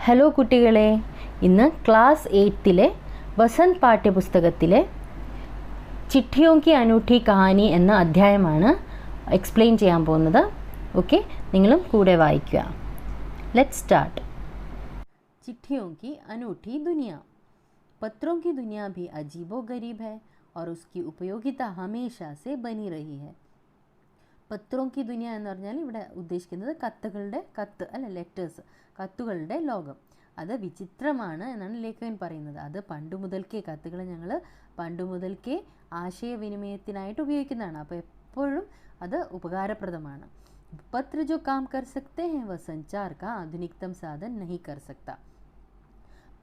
Hello കുട്ടികളെ, ഇന്ന് class 8-ലെ Vasant പാഠ്യപുസ്തകത്തിലെ ചിട്ഠിയോं की अनूठी कहानी എന്ന അധ്യായമാണ് എക്സ്പ്ലെയിൻ ചെയ്യാൻ പോകുന്നത്. ഓക്കെ, നിങ്ങളും കൂടെ വായിക്കുക. Let's start. चिट्ठियों की अनूठी दुनिया. पत्रों की दुनिया भी अजीबोगरीब है और उसकी उपयोगिता हमेशा से बनी रही है. പത്രോം കി ദുനിയ എന്ന് പറഞ്ഞാൽ ഇവിടെ ഉദ്ദേശിക്കുന്നത് കത്ത് അല്ല, ലെറ്റേഴ്സ്, കത്തുകളുടെ ലോകം. അത് വിചിത്രമാണ് എന്നാണ് ലേഖകൻ പറയുന്നത്. അത് പണ്ടു മുതൽക്കേ കത്തുകൾ ഞങ്ങൾ പണ്ടു മുതൽക്കേ ആശയവിനിമയത്തിനായിട്ട് ഉപയോഗിക്കുന്നതാണ്. അപ്പോൾ എപ്പോഴും അത് ഉപകാരപ്രദമാണ്. പത്ര ജോ കാം കർ സക്തേ ഹൈ വ സഞ്ചാർ കാ ആധുനികതം സാധൻ നഹീ കർ സക്ത.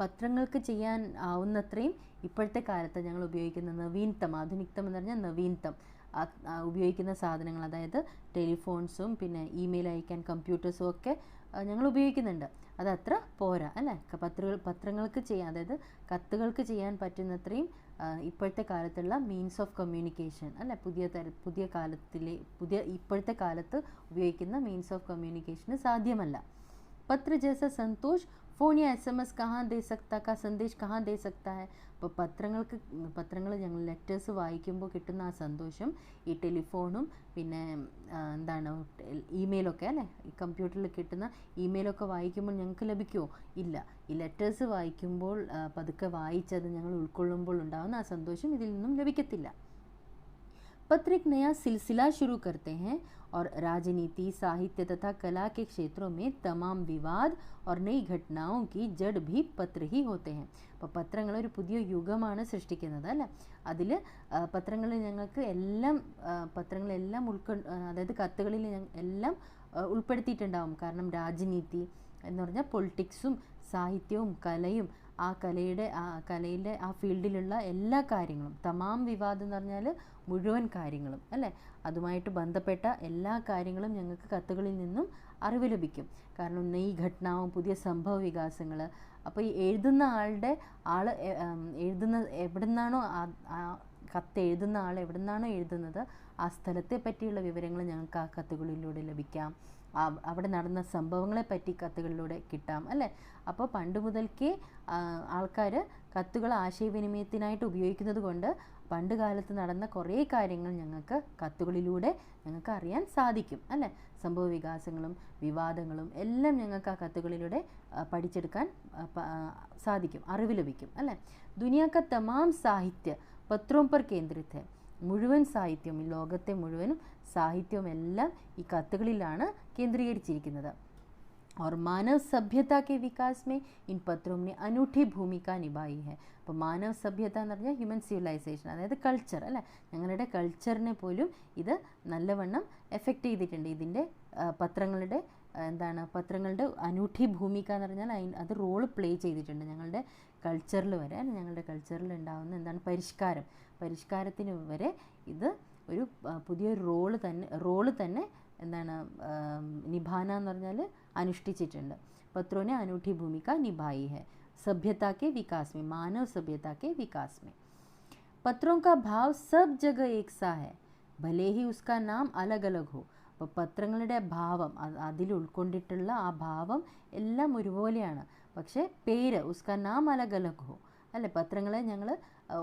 പത്രങ്ങൾക്ക് ചെയ്യാൻ ആവുന്നത്രയും ഇപ്പോഴത്തെ കാലത്ത് ഞങ്ങൾ ഉപയോഗിക്കുന്ന നവീനതം, ആധുനികതം എന്ന് പറഞ്ഞാൽ നവീനതം ഉപയോഗിക്കുന്ന സാധനങ്ങൾ, അതായത് ടെലിഫോൺസും പിന്നെ ഇമെയിൽ അയക്കാൻ കമ്പ്യൂട്ടേഴ്സും ഒക്കെ ഞങ്ങൾ ഉപയോഗിക്കുന്നുണ്ട്. അതത്ര പോരാ അല്ലേ. പത്രങ്ങൾക്ക് ചെയ്യാൻ, അതായത് കത്തുകൾക്ക് ചെയ്യാൻ പറ്റുന്നത്രയും ഇപ്പോഴത്തെ കാലത്തുള്ള മീൻസ് ഓഫ് കമ്മ്യൂണിക്കേഷൻ അല്ലേ, ഇപ്പോഴത്തെ കാലത്ത് ഉപയോഗിക്കുന്ന മീൻസ് ഓഫ് കമ്മ്യൂണിക്കേഷന് സാധ്യമല്ല. പത്ര ജैसा संतोष ഫോൺ या SMS कहाँ दे सकता का संदेश कहाँ दे सकता है. അപ്പോൾ പത്രങ്ങൾ ഞങ്ങൾ ലെറ്റേഴ്സ് വായിക്കുമ്പോൾ കിട്ടുന്ന ആ സന്തോഷം ഈ ടെലിഫോണും പിന്നെ എന്താണ് ഇമെയിലൊക്കെ അല്ലേ, ഈ കമ്പ്യൂട്ടറിൽ കിട്ടുന്ന ഇമെയിലൊക്കെ വായിക്കുമ്പോൾ ഞങ്ങൾക്ക് ലഭിക്കുമോ? ഇല്ല. ഈ ലെറ്റേഴ്സ് വായിക്കുമ്പോൾ പതുക്കെ വായിച്ചത് ഞങ്ങൾ ഉൾക്കൊള്ളുമ്പോൾ ഉണ്ടാകുന്ന ആ സന്തോഷം ഇതിൽ നിന്നും ലഭിക്കത്തില്ല. पत्र एक नया सिलसिला शुरू करते हैं और राजनीति, साहित्य तथा कला के क्षेत्रों में तमाम विवाद और नई घटनाओं की जड़ भी पत्र ही होते हैं. അപ്പോൾ പത്രങ്ങൾ ഒരു പുതിയ യുഗമാണ് സൃഷ്ടിക്കുന്നത് അല്ലേ. അതിൽ പത്രങ്ങൾ ഞങ്ങൾക്ക് പത്രങ്ങളെല്ലാം അതായത് കത്തുകളിൽ എല്ലാം ഉൾപ്പെടുത്തിയിട്ടുണ്ടാവും. കാരണം രാജനീതി എന്ന് പറഞ്ഞാൽ പൊളിറ്റിക്സും സാഹിത്യവും കലയും കലയിലെ ആ ഫീൽഡിലുള്ള എല്ലാ കാര്യങ്ങളും, തമാം വിവാദം എന്ന് പറഞ്ഞാൽ മുഴുവൻ കാര്യങ്ങളും അല്ലേ, അതുമായിട്ട് ബന്ധപ്പെട്ട എല്ലാ കാര്യങ്ങളും ഞങ്ങൾക്ക് കത്തുകളിൽ നിന്നും അറിവ് ലഭിക്കും. കാരണം ഈ ഘടനാവും പുതിയ സംഭവ വികാസങ്ങൾ. അപ്പോൾ ഈ എഴുതുന്ന എവിടുന്നാണോ കത്ത് എഴുതുന്ന ആൾ എവിടുന്നാണോ എഴുതുന്നത് ആ സ്ഥലത്തെ പറ്റിയുള്ള വിവരങ്ങൾ ഞങ്ങൾക്ക് ആ കത്തുകളിലൂടെ ലഭിക്കാം. അവിടെ നടന്ന സംഭവങ്ങളെ പറ്റി കത്തുകളിലൂടെ കിട്ടാം അല്ലേ. അപ്പോൾ പണ്ട് മുതൽക്കേ ആൾക്കാർ കത്തുകൾ ആശയവിനിമയത്തിനായിട്ട് ഉപയോഗിക്കുന്നത് കൊണ്ട് പണ്ട് കാലത്ത് നടന്ന കുറേ കാര്യങ്ങൾ ഞങ്ങൾക്ക് കത്തുകളിലൂടെ ഞങ്ങൾക്ക് അറിയാൻ സാധിക്കും അല്ലേ. സംഭവ വികാസങ്ങളും വിവാദങ്ങളും എല്ലാം ഞങ്ങൾക്ക് ആ കത്തുകളിലൂടെ പഠിച്ചെടുക്കാൻ സാധിക്കും, അറിവ് ലഭിക്കും അല്ലേ. ദുനിയാ കാ തമാം സാഹിത്യ പത്രോം പർ കേന്ദ്രിത് ഹൈ. മുഴുവൻ സാഹിത്യവും, ഈ ലോകത്തെ മുഴുവനും സാഹിത്യവും എല്ലാം ഈ കത്തുകളിലാണ് കേന്ദ്രീകരിച്ചിരിക്കുന്നത്. और मानव सभ्यता के विकास में इन पत्रों ने अनूठी भूमिका निभाई है. അപ്പോൾ മാനവ സഭ്യത എന്ന് പറഞ്ഞാൽ ഹ്യൂമൻ സിവിലൈസേഷൻ, അതായത് കൾച്ചർ അല്ലേ, ഞങ്ങളുടെ കൾച്ചറിനെ പോലും ഇത് നല്ലവണ്ണം എഫക്റ്റ് ചെയ്തിട്ടുണ്ട്. ഇതിൻ്റെ പത്രങ്ങളുടെ അനൂഠി ഭൂമിക എന്ന് പറഞ്ഞാൽ അത് റോള് പ്ലേ ചെയ്തിട്ടുണ്ട് ഞങ്ങളുടെ കൾച്ചറിൽ വരെ. ഞങ്ങളുടെ കൾച്ചറിൽ ഉണ്ടാകുന്ന പരിഷ്കാരത്തിന് വരെ ഇത് ഒരു പുതിയൊരു റോള് തന്നെ നിഭാന എന്ന് പറഞ്ഞാൽ അനുഷ്ഠിച്ചിട്ടുണ്ട്. പത്രോനെ അനൂഠി ഭൂമിക നിഭായി है सभ्यता के विकास में, मानव सभ्यता के विकास में. पत्रों का भाव सब जगह एक सा है भले ही उसका नाम अलग अलग हो. അപ്പോൾ പത്രങ്ങളുടെ ഭാവം, അതിൽ ഉൾക്കൊണ്ടിട്ടുള്ള ആ ഭാവം എല്ലാം ഒരുപോലെയാണ്, പക്ഷേ പേര് ഉസ്കാ നാം അലഗ് അലഗ് ഹോ അല്ലേ. പത്രങ്ങളെ ഞങ്ങൾ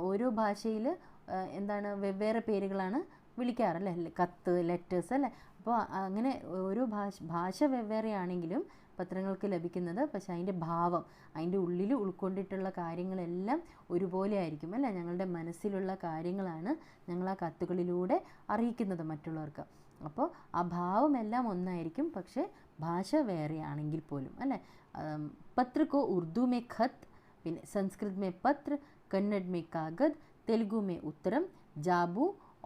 ഓരോ ഭാഷയിൽ വെവ്വേറെ പേരുകളാണ് വിളിക്കാറല്ലേ, കത്ത്, ലെറ്റേഴ്സ് അല്ലേ. അപ്പോൾ അങ്ങനെ ഓരോ ഭാഷ വെവ്വേറെ ആണെങ്കിലും പത്രങ്ങൾക്ക് ലഭിക്കുന്നത്, പക്ഷേ അതിൻ്റെ ഭാവം, അതിൻ്റെ ഉള്ളിൽ ഉൾക്കൊണ്ടിട്ടുള്ള കാര്യങ്ങളെല്ലാം ഒരുപോലെ ആയിരിക്കും അല്ലേ. ഞങ്ങളുടെ മനസ്സിലുള്ള കാര്യങ്ങളാണ് ഞങ്ങൾ ആ കത്തുകളിലൂടെ അറിയിക്കുന്നത് മറ്റുള്ളവർക്ക്. അപ്പോൾ ആ ഭാവമെല്ലാം ഒന്നായിരിക്കും, പക്ഷേ ഭാഷ വേറെയാണെങ്കിൽ പോലും അല്ലേ. പത്ര കോ ഉർദു മേ ഖത്ത്, പിന്നെ സംസ്കൃത് മേ പത്ര, കന്നഡ് മേ കാഗദ്, തെലുഗു മേ ഉത്തരം, ജാബു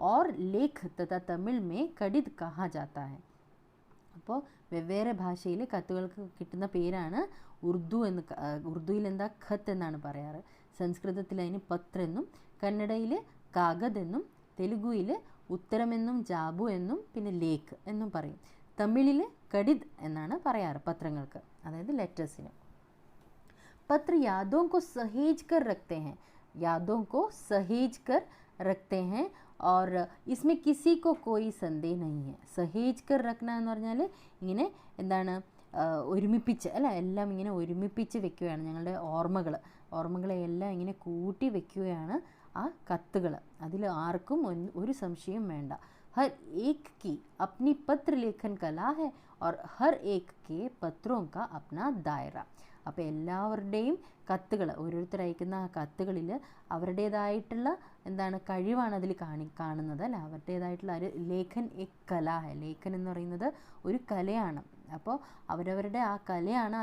और लेख तथा तमिल में कडित कहा जाता है. അപ്പോൾ വെവ്വേറെ ഭാഷയിൽ കത്തുകൾക്ക് കിട്ടുന്ന പേരാണ് ഉറുദുയിൽ എന്താ ഖത്ത് എന്നാണ് പറയാറ്, സംസ്കൃതത്തിൽ അതിന് പത്ര എന്നും, കന്നഡയിൽ കാഗദ് എന്നും, തെലുഗുയിൽ ഉത്തരമെന്നും, ജാബു എന്നും, പിന്നെ ലേക്ക് എന്നും പറയും. തമിഴിൽ കഡിത് എന്നാണ് പറയാറ് പത്രങ്ങൾക്ക്, അതായത് ലെറ്റേഴ്സിന്. പത്ര യാദോं को सहेज कर रखते हैं और इसमें किसी को कोई संदेह नहीं है. സഹേജ് കർ रखना എന്ന് പറഞ്ഞാൽ ഇങ്ങനെ ഒരുമിപ്പിച്ച് അല്ല എല്ലാം ഇങ്ങനെ ഒരുമിപ്പിച്ച് വെക്കുകയാണ്. ഞങ്ങളുടെ ഓർമ്മകളെയെല്ലാം ഇങ്ങനെ കൂട്ടി വെക്കുകയാണ് ആ കത്തുകൾ. അതിൽ ആർക്കും ഒരു സംശയം വേണ്ട. हर एक की अपनी पत्र लेखन कला है और हर एक के पत्रों का अपना दायरा. അപ്പോൾ എല്ലാവരുടെയും കത്തുകൾ, ഓരോരുത്തർ അയക്കുന്ന ആ കത്തുകളിൽ അവരുടേതായിട്ടുള്ള എന്താണ് കഴിവാണ് അതിൽ കാണുന്നത് അല്ല. അവരുടേതായിട്ടുള്ള ഒരു ലേഖൻ എക് കലാ ഹെ. ലേഖൻ എന്ന് പറയുന്നത് ഒരു കലയാണ്. അപ്പോൾ അവരവരുടെ ആ കലയാണ്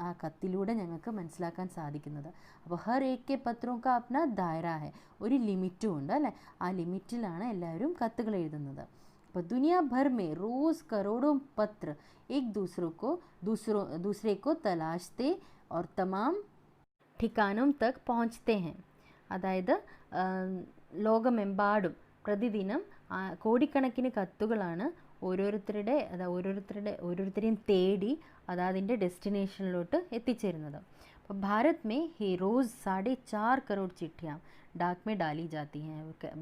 ആ കത്തിലൂടെ ഞങ്ങൾക്ക് മനസ്സിലാക്കാൻ സാധിക്കുന്നത്. അപ്പോൾ ഹർ ഏക് കെ പത്രോं का अपना दायरा है. ഒരു ലിമിറ്റും ഉണ്ട് അല്ലേ. ആ ലിമിറ്റിലാണ് എല്ലാവരും കത്തുകൾ എഴുതുന്നത്. അപ്പോൾ दुनिया भर में रोज़ करोड़ों पत्र एक दूसरे को तलाशते और तमाम ठिकानों तक पहुँचते हैं. അതായത് ലോകമെമ്പാടും പ്രതിദിനം കോടിക്കണക്കിന് കത്തുകളാണ് ഓരോരുത്തരെയും തേടി അതാതിൻ്റെ ഡെസ്റ്റിനേഷനിലോട്ട് എത്തിച്ചേരുന്നത്. അപ്പോൾ ഭാരത് മേ ഹി റോസ് 4.5 കരോട് ചിട്ടിയാം ഡാക് മേ ഡാലി ജാത്തി ഹൈ.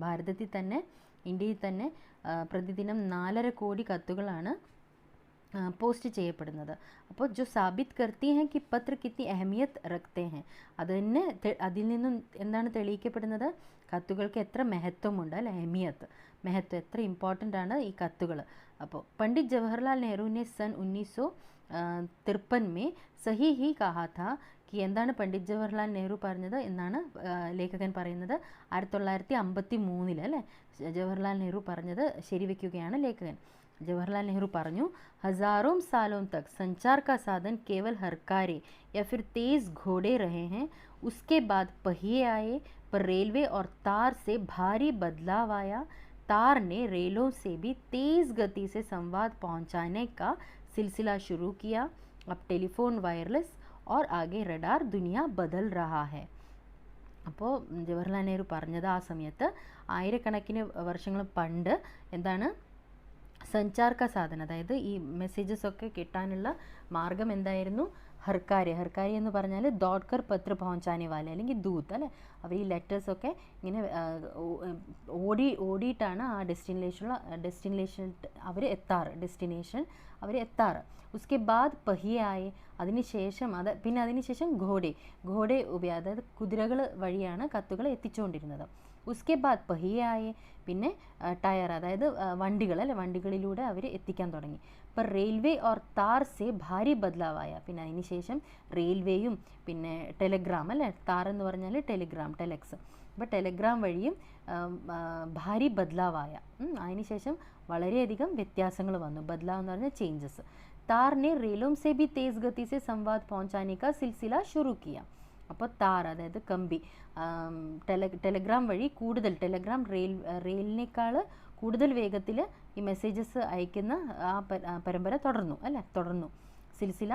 ഭാരതത്തിൽ തന്നെ, ഇന്ത്യയിൽ തന്നെ പ്രതിദിനം 4.5 കോടി കത്തുകളാണ് പോസ്റ്റ് ചെയ്യപ്പെടുന്നത്. അപ്പോൾ ജോ സാബിത് കർത്തി ഹൈ കി പത്ര കിത്നി അഹമിയത്ത് റഖ്തേ ഹൈ. അതിൽ നിന്നും എന്താണ് തെളിയിക്കപ്പെടുന്നത്? കത്തുകൾക്ക് എത്ര മഹത്വമുണ്ട് അല്ലെ. മഹത്വം എത്ര ഇമ്പോർട്ടൻ്റ് ആണ് ഈ കത്തുകൾ. അപ്പോൾ പണ്ഡിറ്റ് ജവഹർലാൽ നെഹ്റുവിനെ സൻ 1953 में सही ही कहा था कि എന്താണ് പണ്ഡിറ്റ് ജവഹർലാൽ നെഹ്റു പറഞ്ഞത് എന്നാണ് ലേഖകൻ പറയുന്നത്. 1953 അല്ലേ ജവഹർലാൽ നെഹ്റു പറഞ്ഞത് ശരിവെക്കുകയാണ് ലേഖകൻ. जवाहरलाल नेहरू പറഞ്ഞു, हजारों सालों तक संचार का साधन केवल हरकारे या फिर तेज घोड़े रहे हैं. उसके बाद पहिए आए, पर रेलवे और तार से भारी बदलाव आया. तार ने रेलों से भी तेज गति से संवाद पहुंचाने का सिलसिला शुरू किया. अब टेलीफोन, वायरलेस और आगे रडार, दुनिया बदल रहा है. അപ്പോൾ ജവഹർലാൽ നെഹ്റു പറഞ്ഞത് ആ സമയത്ത് ആയിരക്കണക്കിന് വർഷങ്ങൾ പണ്ട് എന്താണ് സഞ്ചാർ കാ സാധനം, അതായത് ഈ മെസ്സേജസ് ഒക്കെ കിട്ടാനുള്ള മാർഗം എന്തായിരുന്നു? ഹർക്കാരി എന്ന് പറഞ്ഞാൽ ദോഡ്കർ പത്ര പਹੁഞ്ചാനെ വാല അല്ലെങ്കിൽ ദൂത് അല്ലേ. അവർ ഈ ലെറ്റേഴ്സൊക്കെ ഇങ്ങനെ ഓടിയിട്ടാണ് ആ ഡെസ്റ്റിനേഷൻ അവർ എത്താറ്. ഉസ്കെ ബാദ് പഹിയെ ആയെ, അതിനുശേഷം അതിനുശേഷം ഘോഡെ അതായത് കുതിരകൾ വഴിയാണ് കത്തുകൾ എത്തിച്ചുകൊണ്ടിരുന്നത്. ഉസ്കെ ബാദ് പഹിയെ ആയെ, പിന്നെ ടയർ അതായത് വണ്ടികളിലൂടെ അവർ എത്തിക്കാൻ തുടങ്ങി. ഇപ്പം റെയിൽവേ ഓർ താർ സെ ഭാരി ബദലാവായ, പിന്നെ അതിനുശേഷം റെയിൽവേയും പിന്നെ ടെലഗ്രാം അല്ലേ. താർ എന്ന് പറഞ്ഞാൽ ടെലക്സ്. അപ്പോൾ ടെലഗ്രാം വഴിയും ഭാരി ബദലാവായ, അതിനുശേഷം വളരെയധികം വ്യത്യാസങ്ങൾ വന്നു. ബദലാവ് എന്ന് പറഞ്ഞാൽ ചേഞ്ചസ്. താർ ने रेलों से भी तेज गति से संवाद पहुंचाने का सिलसिला शुरू किया. അപ്പോൾ താർ അതായത് കമ്പി, ടെലഗ്രാം വഴി റെയിലിനേക്കാൾ കൂടുതൽ വേഗത്തിൽ ഈ മെസ്സേജസ് അയക്കുന്ന ആ പരമ്പര തുടർന്നു. സിൽസില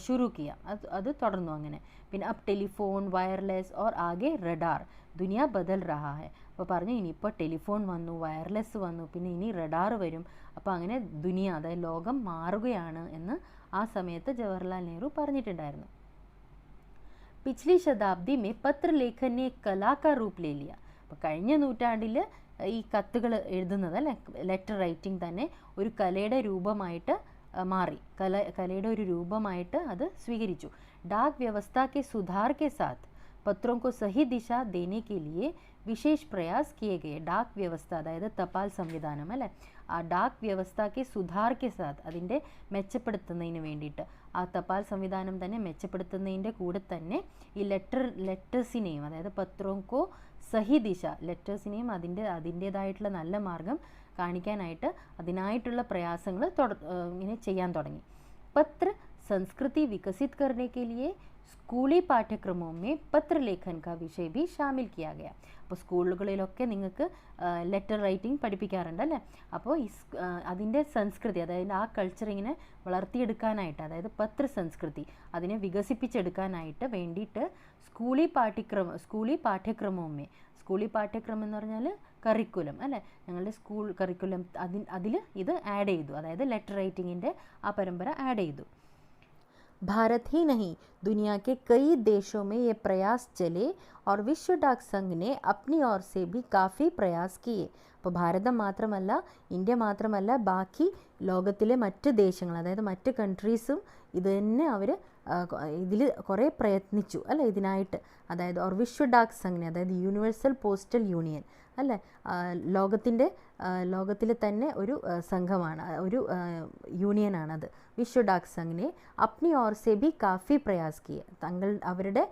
ഷുറു കിയ, അത് തുടർന്നു അങ്ങനെ. പിന്നെ അബ് ടെലിഫോൺ, വയർലെസ് ഓർ ആകെ റഡാർ, ദുനിയ ബദൽ റഹാ ഹെ. അപ്പോൾ പറഞ്ഞു ഇനിയിപ്പോൾ ടെലിഫോൺ വന്നു, വയർലെസ് വന്നു, പിന്നെ ഇനി റഡാർ വരും. അപ്പോൾ അങ്ങനെ ദുനിയ അതായത് ലോകം മാറുകയാണ് എന്ന് ആ സമയത്ത് ജവഹർലാൽ നെഹ്റു പറഞ്ഞിട്ടുണ്ടായിരുന്നു. പിछली शताब्दी में पत्र लेखन ने कला का रूप ले लिया. അപ്പോൾ കഴിഞ്ഞ നൂറ്റാണ്ടിൽ ഈ കത്തുകൾ എഴുതുന്നത് അല്ലേ, ലെറ്റർ റൈറ്റിംഗ് തന്നെ ഒരു കലയുടെ രൂപമായിട്ട് മാറി. കലയുടെ ഒരു രൂപമായിട്ട് അത് സ്വീകരിച്ചു. डाक व्यवस्था के सुधार के साथ पत्रों को सही दिशा देने के लिए विशेष प्रयास किए गए. डाक व्यवस्थ അതായത് തപാൽ സംവിധാനം അല്ലേ, ആ ഡാക് വ്യവസ്ഥയ്ക്ക് സുധാർ കെ സാത്ത് അതിൻ്റെ മെച്ചപ്പെടുത്തുന്നതിന് വേണ്ടിയിട്ട്, ആ തപാൽ സംവിധാനം തന്നെ മെച്ചപ്പെടുത്തുന്നതിൻ്റെ കൂടെ തന്നെ ഈ ലെറ്റേഴ്സിനെയും അതായത് പത്രോങ്കോ സഹി ദിശ, ലെറ്റേഴ്സിനെയും അതിൻ്റേതായിട്ടുള്ള നല്ല മാർഗം കാണിക്കാനായിട്ട് അതിനായിട്ടുള്ള പ്രയാസങ്ങൾ ഇങ്ങനെ ചെയ്യാൻ തുടങ്ങി. പത്ര संस्कृति विकसित करने के लिए സ്കൂളി പാഠ്യക്രമോ മേ പത്രലേഖൻ കാ വിഷയ ഭി ഷാമിൽ കിയാ ഗയ. അപ്പോൾ സ്കൂളുകളിലൊക്കെ നിങ്ങൾക്ക് ലെറ്റർ റൈറ്റിംഗ് പഠിപ്പിക്കാറുണ്ട് അല്ലേ. അപ്പോൾ അതിൻ്റെ സംസ്കൃതി അതായത് ആ കൾച്ചർ ഇങ്ങനെ വളർത്തിയെടുക്കാനായിട്ട്, അതായത് പത്ര സംസ്കൃതി അതിനെ വികസിപ്പിച്ചെടുക്കാനായിട്ട് വേണ്ടിയിട്ട് സ്കൂളി പാഠ്യക്രമമേ, സ്കൂളി പാഠ്യക്രമം എന്ന് പറഞ്ഞാൽ കറിക്കുലം അല്ലേ, ഞങ്ങളുടെ സ്കൂൾ കറിക്കുലം അതിൽ ഇത് ആഡ് ചെയ്തു, അതായത് ലെറ്റർ റൈറ്റിങ്ങിൻ്റെ ആ പരമ്പര ആഡ് ചെയ്തു. भारत ही नहीं दुनिया के कई देशों में ये प्रयास चले और विश्व डाक संघ ने अपनी ओर से भी काफ़ी प्रयास किए. അപ്പോൾ ഭാരതം മാത്രമല്ല, ഇന്ത്യ മാത്രമല്ല, ബാക്കി ലോകത്തിലെ മറ്റ് ദേശങ്ങൾ, അതായത് മറ്റ് കൺട്രീസും ഇത് തന്നെ അവർ ഇതിൽ കുറേ പ്രയത്നിച്ചു അല്ലേ ഇതിനായിട്ട്. അതായത് ഓർ വിശ്വ ഡാക് സംഘ്നെ, അതായത് യൂണിവേഴ്സൽ പോസ്റ്റൽ യൂണിയൻ അല്ലേ, ലോകത്തിലെ തന്നെ ഒരു സംഘമാണ്, ഒരു യൂണിയനാണത്. വിശ്വ ഡാക് സംഘ്നെ അപ്നി ഓർ സെ ബി കാഫി പ്രയാസ് കിയെ, അവരുടെ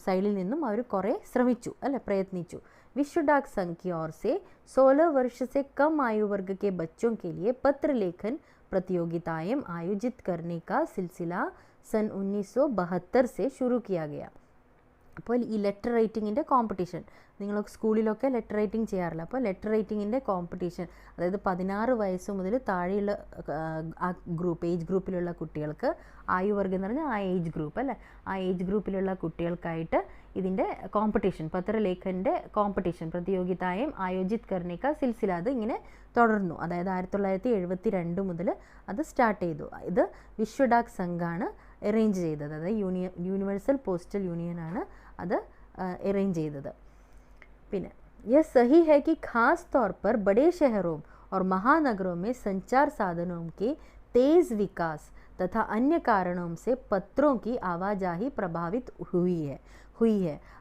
സൈഡിൽ നിന്നും അവർ കുറേ ശ്രമിച്ചു അല്ലേ, പ്രയത്നിച്ചു. विश्व डाक संघ की ओर से 16 वर्ष से कम आयु वर्ग के बच्चों के लिए पत्र लेखन प्रतियोगिताएं आयोजित करने का सिलसिला सन 1972 से शुरू किया गया. അപ്പോൾ ഈ ലെറ്റർ റൈറ്റിങ്ങിൻ്റെ കോമ്പറ്റീഷൻ, നിങ്ങൾ സ്കൂളിലൊക്കെ ലെറ്റർ റൈറ്റിംഗ് ചെയ്യാറില്ല, അപ്പോൾ ലെറ്റർ റൈറ്റിങ്ങിൻ്റെ കോമ്പറ്റീഷൻ, അതായത് 16 വയസ്സ് മുതൽ താഴെയുള്ള ആ ഏജ് ഗ്രൂപ്പിലുള്ള കുട്ടികൾക്ക്, ആയുവർഗം എന്ന് പറഞ്ഞാൽ ആ ഏജ് ഗ്രൂപ്പ് അല്ലേ, ആ ഏജ് ഗ്രൂപ്പിലുള്ള കുട്ടികൾക്കായിട്ട് ഇതിൻ്റെ കോമ്പറ്റീഷൻ, പത്രലേഖൻ്റെ കോമ്പറ്റീഷൻ പ്രതിയോഗിതായും ആയോജിത് കർണിക സിൽസില, അത് ഇങ്ങനെ തുടർന്നു. അതായത് 1972 മുതൽ അത് സ്റ്റാർട്ട് ചെയ്തു. ഇത് വിശ്വ ഡാക് സംഘാണ് അറേഞ്ച് ചെയ്തത്, അതായത് യൂണിവേഴ്സൽ പോസ്റ്റൽ യൂണിയനാണ് അത് अरेंज ചെയ്തത്. പിന്നെ यह सही है कि खास तौर पर बड़े शहरों और महानगरों में संचार साधनों के तेज विकास तथा अन्य कारणों से पत्रों की आवाजाही प्रभावित हुई है.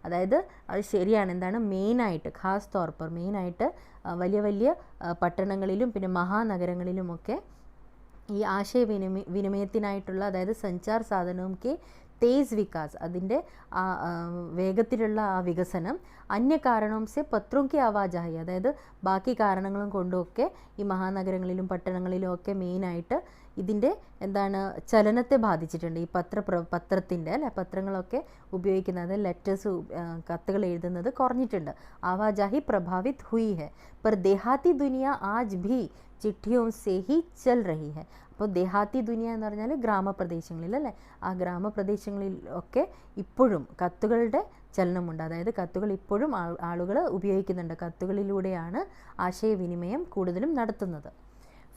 അതായത് അത് ശരിയാണ്. എന്താണ് മെയിനായിട്ട്, ഖാസ് തോർ പർ മെയിനായിട്ട് വലിയ വലിയ പട്ടണങ്ങളിലും പിന്നെ മഹാനഗരങ്ങളിലുമൊക്കെ ഈ ആശയവിനിമയത്തിനായിട്ടുള്ള, അതായത് സഞ്ചാർ സാധനവും കെ തേസ് വികാസ്, അതിൻ്റെ ആ വേഗത്തിലുള്ള ആ വികസനം, അന്യ കാരണവും സെ പത്രോം കി ആവാജായി, അതായത് ബാക്കി കാരണങ്ങളും കൊണ്ടുമൊക്കെ ഈ മഹാനഗരങ്ങളിലും പട്ടണങ്ങളിലും ഒക്കെ മെയിനായിട്ട് ഇതിൻ്റെ എന്താണ് ചലനത്തെ ബാധിച്ചിട്ടുണ്ട്. ഈ പത്രത്തിൻ്റെ അല്ലെ, പത്രങ്ങളൊക്കെ ഉപയോഗിക്കുന്നത്, ലെറ്റേഴ്സ് കത്തുകൾ എഴുതുന്നത് കുറഞ്ഞിട്ടുണ്ട്. ആവാജാഹി പ്രഭാവിത് ഹുയി ഹെ പർ ദേഹാത്തി ദുനിയ ആജ് ഭി ചിഠിയോം സേ ഹി ചൽ റഹി ഹെ. അപ്പോൾ ദേഹാത്തി ദുനിയ എന്ന് പറഞ്ഞാൽ ഗ്രാമപ്രദേശങ്ങളിൽ അല്ലേ, ആ ഗ്രാമപ്രദേശങ്ങളിൽ ഒക്കെ ഇപ്പോഴും കത്തുകളുടെ ചലനമുണ്ട്. അതായത് കത്തുകൾ ഇപ്പോഴും ആളുകൾ ഉപയോഗിക്കുന്നുണ്ട്. കത്തുകളിലൂടെയാണ് ആശയവിനിമയം കൂടുതലും നടത്തുന്നത്.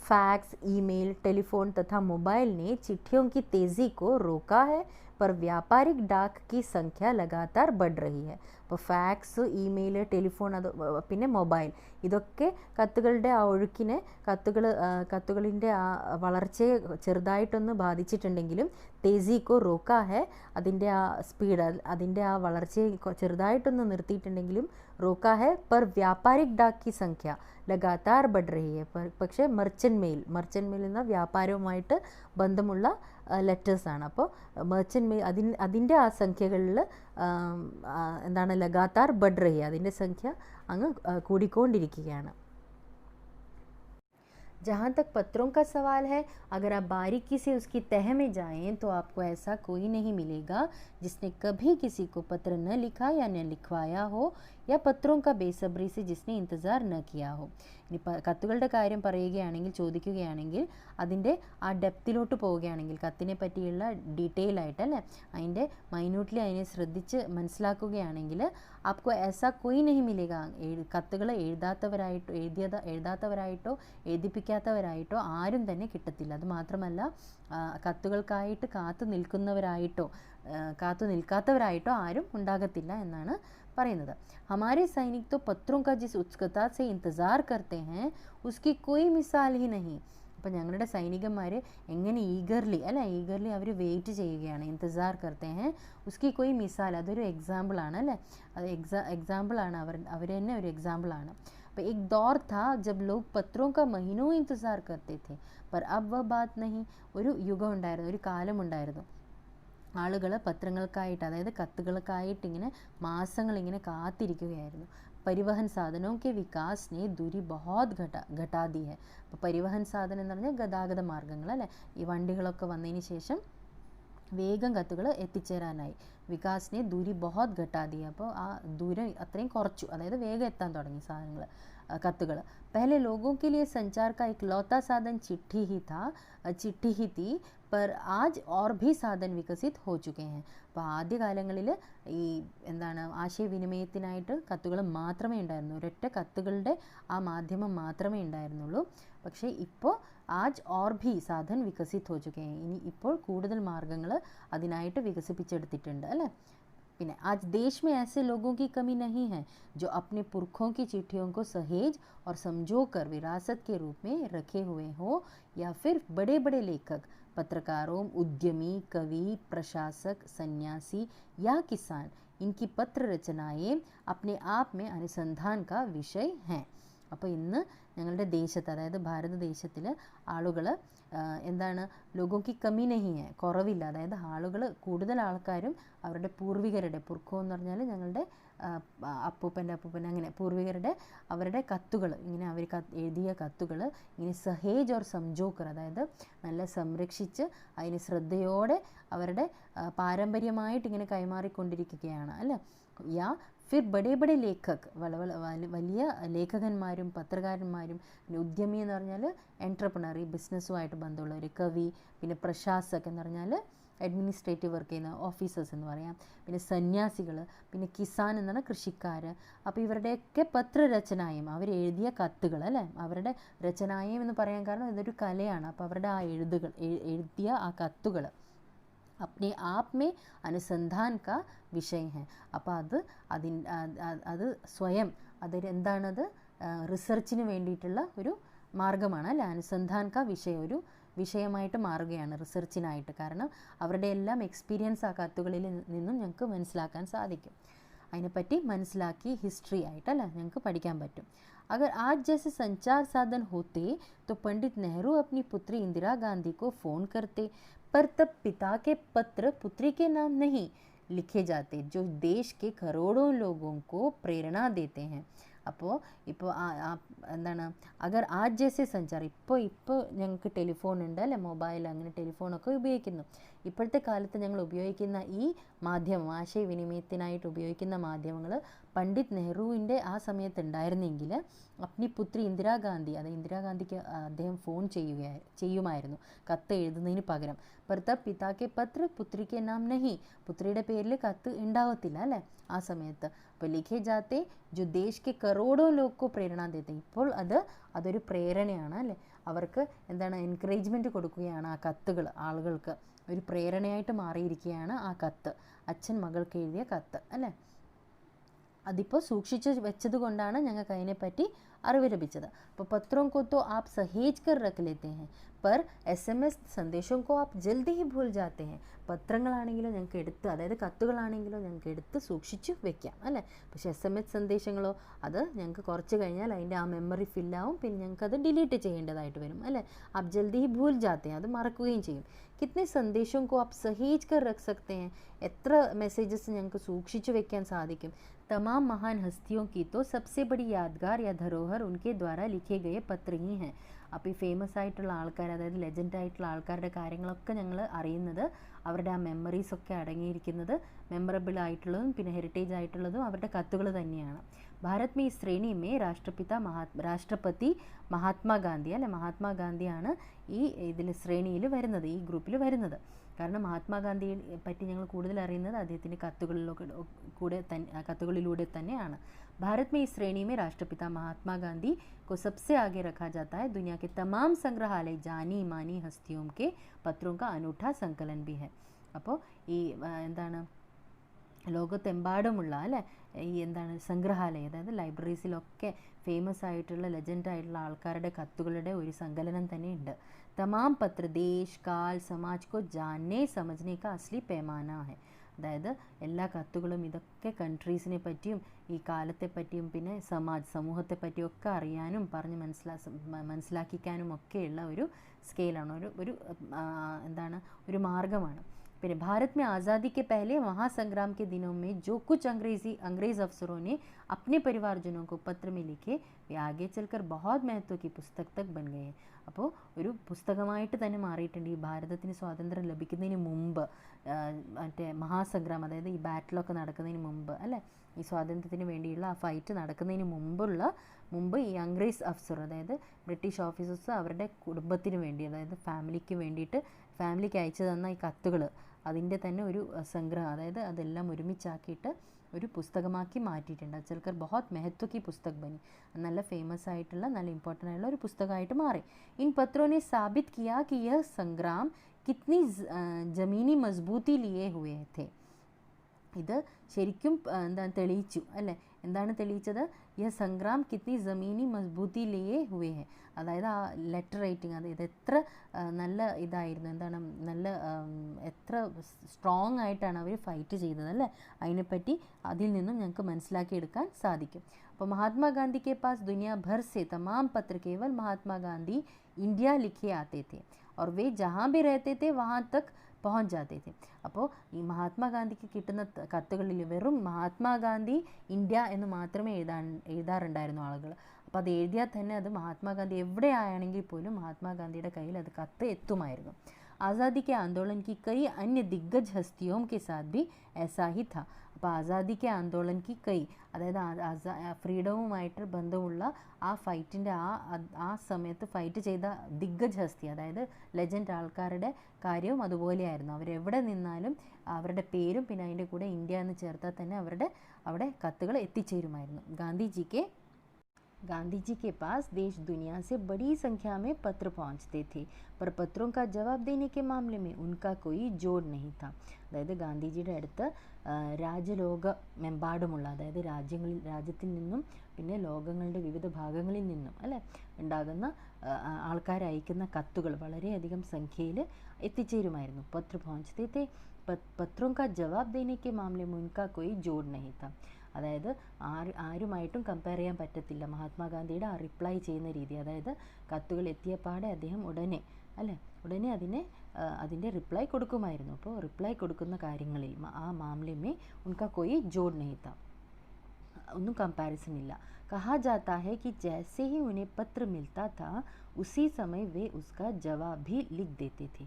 फैक्स, ईमेल, टेलीफोन तथा मोबाइल ने चिट्ठियों की तेज़ी को रोका है, पर व्यापारिक डाक की संख्या लगातार बढ़ रही है. അപ്പോൾ ഫാക്സ്, ഇമെയിൽ, ടെലിഫോൺ, അത് പിന്നെ മൊബൈൽ, ഇതൊക്കെ കത്തുകളുടെ ആ ഒഴുക്കിനെ, കത്തുകളിൻ്റെ ആ വളർച്ചയെ ചെറുതായിട്ടൊന്ന് ബാധിച്ചിട്ടുണ്ടെങ്കിലും തേസിക്കോ റോക്കാ ഹെ, അതിൻ്റെ ആ സ്പീഡ്, അതിൻ്റെ ആ വളർച്ചയെ ചെറുതായിട്ടൊന്ന് നിർത്തിയിട്ടുണ്ടെങ്കിലും റോക്കാ ഹെ, पर व्यापारिक डाक की संख्या लगातार बढ़ रही है. പക്ഷേ മർച്ചൻ്റ് മെയിൽ എന്ന വ്യാപാരവുമായിട്ട് ബന്ധമുള്ള ലെറ്റേഴ്സാണ്. അപ്പോൾ മർച്ചൻ്റ് മെയിൽ അതിൻ്റെ ആ സംഖ്യകളിൽ എന്താണ് ലഗാത്താർ ബഡ് റഹി, അതിൻ്റെ സംഖ്യ അങ്ങ് കൂടിക്കൊണ്ടിരിക്കുകയാണ്. जहाँ तक पत्रों का सवाल है, अगर आप बारीकी से उसकी तह में जाएं तो आपको ऐसा कोई नहीं मिलेगा जिसने कभी किसी को पत्र न लिखा या न लिखवाया हो, या पत्रों का बेसब्री से जिसने इंतज़ार न किया हो. ഇനി കത്തുകളുടെ കാര്യം പറയുകയാണെങ്കിൽ, ചോദിക്കുകയാണെങ്കിൽ, അതിൻ്റെ ആ ഡെപ്തിലോട്ട് പോവുകയാണെങ്കിൽ, കത്തിനെ പറ്റിയുള്ള ഡീറ്റെയിൽ ആയിട്ട് അല്ലേ, അതിൻ്റെ മൈന്യൂട്ട്ലി അതിനെ ശ്രദ്ധിച്ച് മനസ്സിലാക്കുകയാണെങ്കിൽ, ആപ്കോ ऐसा कोई नहीं मिलेगा, കത്തുകൾ എഴുതാത്തവരായിട്ടോ എഴുതിപ്പിക്കാത്തവരായിട്ടോ ആരും തന്നെ കിട്ടത്തില്ല. അത് മാത്രമല്ല, കത്തുകൾക്കായിട്ട് കാത്തു നിൽക്കാത്തവരായിട്ടോ ആരും ഉണ്ടാകത്തില്ല എന്നാണ് പറയുന്നത്. हमारे सैनिक तो पत्रों का जिस उत्सुकता से इंतज़ार करते हैं उसकी कोई मिसाल ही नहीं. അപ്പോൾ ഞങ്ങളുടെ സൈനികന്മാർ എങ്ങനെ ഈഗർലി അവർ വെയിറ്റ് ചെയ്യുകയാണ്. ഇന്തസാർ കർത്തെ ഹെ ഉസ്കി കോയി മിസാൽ, അതൊരു എക്സാമ്പിളാണ് അല്ലേ, അത് എക്സാമ്പിളാണ്, അവർ തന്നെ ഒരു എക്സാമ്പിളാണ്. അപ്പോൾ एक दौर था जब लोग पत्रों का महीनों इंतज़ार करते थे, पर अब वह बात नहीं. ഒരു യുഗം ഉണ്ടായിരുന്നു, ഒരു കാലമുണ്ടായിരുന്നു, ആളുകൾ പത്രങ്ങൾക്കായിട്ട്, അതായത് കത്തുകൾക്കായിട്ട് ഇങ്ങനെ മാസങ്ങളിങ്ങനെ കാത്തിരിക്കുകയായിരുന്നു. പരിവഹൻ സാധനവും കെ വികാസിനെ ദൂരി ബഹോത് ഘട്ടാ ദി ഹെ. അപ്പോൾ പരിവഹൻ സാധനം എന്ന് പറഞ്ഞാൽ ഗതാഗത മാർഗ്ഗങ്ങൾ അല്ലേ, ഈ വണ്ടികളൊക്കെ വന്നതിന് ശേഷം വേഗം കത്തുകൾ എത്തിച്ചേരാനായി. വികാസിനെ ദൂരി ബഹോത് ഘട്ടാ ദി, അപ്പോൾ ആ ദൂരം അത്രയും കുറച്ചു, അതായത് വേഗം എത്താൻ തുടങ്ങി സാധനങ്ങൾ, കത്തുകൾ. पहले लोगों के लिए संचार का इकलौता साधन चिट्ठी ही थी, पर आज और भी साधन विकसित हो चुके हैं. അപ്പോൾ ആദ്യകാലങ്ങളിൽ ഈ എന്താണ് ആശയവിനിമയത്തിനായിട്ട് കത്തുകൾ മാത്രമേ ഉണ്ടായിരുന്നു, ഒരൊറ്റ കത്തുകളുടെ ആ മാധ്യമം മാത്രമേ ഉണ്ടായിരുന്നുള്ളൂ. പക്ഷേ ഇപ്പോൾ आज और भी साधन विकसित हो चुके हैं. ഇനി ഇപ്പോൾ കൂടുതൽ മാർഗ്ഗങ്ങൾ അതിനായിട്ട് വികസിപ്പിച്ചെടുത്തിട്ടുണ്ട് അല്ലേ. പിന്നെ आज देश में ऐसे लोगों की कमी नहीं है जो अपने पुरखों की चिट्ठियों को सहेज और समझो कर विरासत के रूप में रखे हुए हो, या फिर बड़े बड़े लेखक, पत्रकारों, उद्यमी, कवि, प्रशासक, सन्यासी या किसान, इनकी पत्र रचनाएं अपने आप में अनुसंधान का विषय हैं. അപ്പോൾ ഇന്ന് ഞങ്ങളുടെ ദേശത്ത്, അതായത് ഭാരതദേശത്തിൽ ആളുകൾ എന്താണ്, ലോഗോക്ക് കമ്മി നഹി ഹെ, കുറവില്ല. അതായത് ആളുകൾ, കൂടുതൽ ആൾക്കാരും അവരുടെ പൂർവികരുടെ, പുർഖോ എന്ന് പറഞ്ഞാൽ ഞങ്ങളുടെ അപ്പൂപ്പൻ്റെ അങ്ങനെ പൂർവികരുടെ അവരുടെ കത്തുകൾ, ഇങ്ങനെ അവർ എഴുതിയ കത്തുകൾ ഇങ്ങനെ സഹേജ് ഓർ സംജോക്കർ, അതായത് നല്ല സംരക്ഷിച്ച് അതിന് ശ്രദ്ധയോടെ അവരുടെ പാരമ്പര്യമായിട്ട് ഇങ്ങനെ കൈമാറിക്കൊണ്ടിരിക്കുകയാണ് അല്ലേ. യാ ഫിർ ബഡേ ബഡേ ലേഖക്, വലിയ ലേഖകന്മാരും പത്രകാരന്മാരും, പിന്നെ ഉദ്യമി എന്ന് പറഞ്ഞാൽ എൻട്രപ്രണർ, ഈ ബിസിനസ്സുമായിട്ട് ബന്ധമുള്ളവർ, കവി, പിന്നെ പ്രശാസക് എന്ന് പറഞ്ഞാൽ അഡ്മിനിസ്ട്രേറ്റീവ് വർക്ക് ചെയ്യുന്ന ഓഫീസേഴ്സ് എന്ന് പറയാം, പിന്നെ സന്യാസികൾ, പിന്നെ കിസാൻ എന്നാണ് കൃഷിക്കാർ. അപ്പോൾ ഇവരുടെയൊക്കെ പത്രരചനായും, അവർ എഴുതിയ കത്തുകൾ അല്ലേ, അവരുടെ രചനായും എന്ന് പറയാൻ കാരണം ഇതൊരു കലയാണ്. അപ്പോൾ അവരുടെ ആ എഴുതിയ ആ കത്തുകൾ अपने आप में അനുസന്ധാൻ കാ വിഷയ ഹെ. അപ്പോൾ അത് സ്വയം എന്താണത്, റിസർച്ചിന് വേണ്ടിയിട്ടുള്ള ഒരു മാർഗ്ഗമാണ് അല്ലേ. അനുസന്ധാൻ കാ വിഷയം, ഒരു വിഷയമായിട്ട് മാറുകയാണ് റിസർച്ചിനായിട്ട്. കാരണം അവരുടെ എല്ലാം എക്സ്പീരിയൻസ് ആ കത്തുകളിൽ നിന്നും ഞങ്ങൾക്ക് മനസ്സിലാക്കാൻ സാധിക്കും. അതിനെപ്പറ്റി മനസ്സിലാക്കി ഹിസ്റ്ററി ആയിട്ടല്ല ഞങ്ങൾക്ക് പഠിക്കാൻ പറ്റും. अगर आज जैसे संचार साधन होते तो पंडित नेहरू अपनी पुत्री इंदिरा गांधी को फ़ोन करते, पर तब पिता के पत्र पुत्री के नाम नहीं लिखे जाते, जो देश के करोड़ों लोगों को प्रेरणा देते हैं. അപ്പോൾ എന്താണ്, അഗർ ആജ് ജैसे സഞ്ചാർ, ഇപ്പോൾ ഞങ്ങൾക്ക് ടെലിഫോൺ ഉണ്ട് അല്ലേ, മൊബൈൽ, അങ്ങനെ ടെലിഫോണൊക്കെ ഉപയോഗിക്കുന്നു. ഇപ്പോഴത്തെ കാലത്ത് ഞങ്ങൾ ഉപയോഗിക്കുന്ന ഈ മാധ്യമം, ആശയവിനിമയത്തിനായിട്ട് ഉപയോഗിക്കുന്ന മാധ്യമങ്ങൾ പണ്ഡിറ്റ് നെഹ്റുവിൻ്റെ ആ സമയത്ത് ഉണ്ടായിരുന്നെങ്കിൽ അപ്നി പുത്രി ഇന്ദിരാഗാന്ധി, അത് ഇന്ദിരാഗാന്ധിക്ക് അദ്ദേഹം ഫോൺ ചെയ്യുമായിരുന്നു കത്ത് എഴുതുന്നതിന് പകരം. ഭർത്ത പിതാക്കെ പത്ര പുത്രിക്ക് നാം നഹി, പുത്രിയുടെ പേരിൽ കത്ത് ഉണ്ടാവത്തില്ല അല്ലേ ആ സമയത്ത്. അപ്പോൾ ലിഖേ ജാത്തെ ജോ ദേശ് കെ കറോഡോ ലോക് പ്രേരണ ദേത്തെ, ഇപ്പോൾ അതൊരു പ്രേരണയാണ് അല്ലേ. അവർക്ക് എന്താണ്, എൻകറേജ്മെൻറ്റ് കൊടുക്കുകയാണ് ആ കത്തുകൾ, ആളുകൾക്ക് ഒരു പ്രേരണയായിട്ട് മാറിയിരിക്കുകയാണ് ആ കത്ത്, അച്ഛൻ മകൾക്ക് എഴുതിയ കത്ത് അല്ലേ. അതിപ്പോൾ സൂക്ഷിച്ച് വെച്ചത് കൊണ്ടാണ് ഞങ്ങൾക്ക് അതിനെപ്പറ്റി അറിവ് ലഭിച്ചത്. അപ്പോൾ പത്രോं को तो आप सहेज कर रख लेते हैं, पर SMS സന്ദേശോं को आप जल्दी ही भूल जाते हैं. പത്രങ്ങളാണെങ്കിലോ ഞങ്ങൾക്ക് എടുത്ത്, അതായത് കത്തുകളാണെങ്കിലോ ഞങ്ങൾക്ക് എടുത്ത് സൂക്ഷിച്ച് വെക്കാം അല്ലേ. പക്ഷേ SMS സന്ദേശങ്ങളോ അത് ഞങ്ങൾക്ക് കുറച്ച് കഴിഞ്ഞാൽ അതിൻ്റെ ആ മെമ്മറി ഫില്ലാവും, പിന്നെ ഞങ്ങൾക്കത് ഡിലീറ്റ് ചെയ്യേണ്ടതായിട്ട് വരും അല്ലേ. आप जल्दी ही भूल जाते हैं, അത് മറക്കുകയും ചെയ്യും. कितने संदेशों को आप सहेज कर रख सकते हैं, എത്ര മെസ്സേജസ് ഞങ്ങൾക്ക് സൂക്ഷിച്ചു വെക്കാൻ സാധിക്കും. तमाम महान हस्तियों की तो सबसे बड़ी यादगार या धरोहर उनके द्वारा लिखे गए पत्र ही हैं. അപ്പോൾ ഈ ഫേമസ് ആയിട്ടുള്ള ആൾക്കാർ, അതായത് ലെജൻഡ് ആയിട്ടുള്ള ആൾക്കാരുടെ കാര്യങ്ങളൊക്കെ ഞങ്ങൾ അറിയുന്നത് അവരുടെ ആ മെമ്മറീസൊക്കെ അടങ്ങിയിരിക്കുന്നത്, മെമ്മറബിൾ ആയിട്ടുള്ളതും പിന്നെ ഹെറിറ്റേജ് ആയിട്ടുള്ളതും അവരുടെ കത്തുകൾ തന്നെയാണ്. ഭാരത് മേ ഈ ശ്രേണി മേ രാഷ്ട്രപതി മഹാത്മാഗാന്ധി അല്ലെ, മഹാത്മാഗാന്ധിയാണ് ഈ ശ്രേണിയിൽ വരുന്നത്, ഈ ഗ്രൂപ്പിൽ വരുന്നത്. കാരണം മഹാത്മാഗാന്ധിയെ പറ്റി ഞങ്ങൾ കൂടുതൽ അറിയുന്നത് അദ്ദേഹത്തിൻ്റെ കത്തുകളിലൂടെ തന്നെയാണ്. भारत में इस श्रेणी में राष्ट्रपिता महात्मा गांधी को सबसे आगे रखा जाता है. दुनिया के तमाम संग्रहालय जानी मानी हस्तियों के पत्रों का अनूठा संकलन भी है. അപ്പോൾ ഈ എന്താണ്, ലോകത്തെമ്പാടുമുള്ള അല്ലേ ഈ എന്താണ് സംഗ്രഹാലയം, അതായത് ലൈബ്രറീസിലൊക്കെ ഫേമസ് ആയിട്ടുള്ള ലെജൻഡ് ആയിട്ടുള്ള ആൾക്കാരുടെ കത്തുകളുടെ ഒരു സങ്കലനം തന്നെ ഉണ്ട്. തമാം പത്ര ദേശ് കാൽ സമാജ് കോ ജാനേ സമജ്നെ കാ അസ്ലി पैमाना है. അതായത് എല്ലാ കത്തുകളും ഇതൊക്കെ കൺട്രീസിനെ പറ്റിയും ഈ കാലത്തെ പറ്റിയും പിന്നെ സമൂഹത്തെ പറ്റിയൊക്കെ അറിയാനും പറഞ്ഞ് മനസ്സിലാക്കിക്കാനും ഒക്കെയുള്ള ഒരു സ്കെയിലാണ്, ഒരു എന്താണ്, ഒരു മാർഗമാണ്. फिर भारत में आज़ादी के पहले महासंग्राम के दिनों में जो कुछ अंग्रेज़ अफसरों ने अपने परिवारजनों को पत्र में लिखे, वे आगे चलकर बहुत महत्व की पुस्तक तक बन गए हैं. അപ്പോൾ ഒരു പുസ്തകമായിട്ട് തന്നെ മാറിയിട്ടുണ്ട്. ഈ ഭാരതത്തിന് സ്വാതന്ത്ര്യം ലഭിക്കുന്നതിന് മുമ്പ്, മറ്റേ മഹാസംഗ്രാം, അതായത് ഈ ബാറ്റിലൊക്കെ നടക്കുന്നതിന് മുമ്പ് അല്ലേ, ഈ സ്വാതന്ത്ര്യത്തിന് വേണ്ടിയുള്ള ആ ഫൈറ്റ് നടക്കുന്നതിന് മുമ്പ് ഈ അംഗ്രേസ് അഫ്സർ, അതായത് ബ്രിട്ടീഷ് ഓഫീസേഴ്സ് അവരുടെ കുടുംബത്തിന് വേണ്ടി, അതായത് ഫാമിലിക്ക് അയച്ചു തന്ന ഈ കത്തുകൾ, അതിൻ്റെ തന്നെ ഒരു സംഗ്രഹം, അതായത് അതെല്ലാം ഒരുമിച്ചാക്കിയിട്ട് ഒരു പുസ്തകമാക്കി മാറ്റിയിട്ടുണ്ട്. അച്ചൽക്കർ ബഹുത് महत्व की पुस्तक बनी, നല്ല ഫേമസ് ആയിട്ടുള്ള നല്ല ഇമ്പോർട്ടൻ്റ് ആയിട്ടുള്ള ഒരു പുസ്തകമായിട്ട് മാറി. इन पत्रों ने साबित किया कि यह संग्राम कितनी ज़मीनी मजबूती लिए हुए थे. ഇത് ശരിക്കും എന്താണ് തെളിയിച്ചു അല്ലേ? എന്താണ് തെളിയിച്ചത്? ഈ സംഗ്രാം കിത്നി ജമീനി മസ്ബൂത്തി ലിയേ ഹുവേ ഹെ. അതായത് ആ ലെറ്റർ റൈറ്റിംഗ്, അതായത് എത്ര നല്ല ഇതായിരുന്നു, എന്താണ് നല്ല എത്ര സ്ട്രോങ് ആയിട്ടാണ് അവർ ഫൈറ്റ് ചെയ്തത് അല്ലേ? അതിനെപ്പറ്റി അതിൽ നിന്നും ഞങ്ങൾക്ക് മനസ്സിലാക്കിയെടുക്കാൻ സാധിക്കും. അപ്പോൾ മഹാത്മാഗാന്ധി के पास दुनिया भर से तमाम पत्र केवल महात्मा गांधी इंडिया लिखे आते थे और वे जहाँ भी रहते थे वहाँ तक പਹੁഞ്ച് ജാത്തെ थे. അപ്പോൾ ഈ മഹാത്മാഗാന്ധിക്ക് കിട്ടുന്ന കത്തുകളിൽ വെറും മഹാത്മാഗാന്ധി ഇന്ത്യ എന്ന് മാത്രമേ എഴുതാറുണ്ടായിരുന്നു ആളുകൾ. അപ്പോൾ അത് എഴുതിയാൽ തന്നെ അത് മഹാത്മാഗാന്ധി എവിടെയാണെങ്കിൽ പോലും മഹാത്മാഗാന്ധിയുടെ കയ്യിൽ അത് കത്ത് എത്തുമായിരുന്നു. आज़ादी के आंदोलन की कई अन्य दिग्गज हस्तियों के साथ भी ऐसा ही था. അപ്പോൾ ആസാദി കെ ആന്തോളൻ കി കൈ, അതായത് ഫ്രീഡവുമായിട്ട് ബന്ധമുള്ള ആ ഫൈറ്റിൻ്റെ ആ സമയത്ത് ഫൈറ്റ് ചെയ്ത ദിഗ്ഗജ് ഹസ്തി, അതായത് ലെജൻഡ് ആൾക്കാരുടെ കാര്യവും അതുപോലെയായിരുന്നു. അവരെവിടെ നിന്നാലും അവരുടെ പേരും പിന്നെ അതിൻ്റെ കൂടെ ഇന്ത്യ എന്ന് ചേർത്താൽ തന്നെ അവിടെ കത്തുകൾ എത്തിച്ചേരുമായിരുന്നു. गांधी जी के पास देश दुनिया से बड़ी संख्या में पत्र पहुंचते थे, पर पत्रों का जवाब देने के मामले में उनका कोई जोड़ नहीं था. അതായത് ഗാന്ധിജിയുടെ അടുത്ത് രാജ്യലോകമെമ്പാടുമുള്ള, അതായത് രാജ്യത്തിൽ നിന്നും പിന്നെ ലോകങ്ങളുടെ വിവിധ ഭാഗങ്ങളിൽ നിന്നും അല്ലേ ഉണ്ടാകുന്ന ആൾക്കാർ അയക്കുന്ന കത്തുകൾ വളരെയധികം സംഖ്യയിൽ എത്തിച്ചേരുമായിരുന്നു. പത്ര പहुंचते थे, പത്രോं का जवाब देने के मामले में उनका कोई जोड़ नहीं था. അതായത് ആരുമായിട്ടും കമ്പയർ ചെയ്യാൻ പറ്റത്തില്ല മഹാത്മാഗാന്ധിയുടെ ആ റിപ്ലൈ ചെയ്യുന്ന രീതി. അതായത് കത്തുകൾ എത്തിയപാടെ അദ്ദേഹം ഉടനെ അതിൻ്റെ റിപ്ലൈ കൊടുക്കുമായിരുന്നു. അപ്പോൾ റിപ്ലൈ കൊടുക്കുന്ന കാര്യങ്ങളിൽ ആ മാമലമേ ഉൻകാ കോയി ജോഡ് नहीं था, ഒന്നും കമ്പാരിസൺ ഇല്ല. कहा जाता है कि जैसे ही उन्हें पत्र मिलता था उसी समय वे उसका जवाब भी लिख देते थे.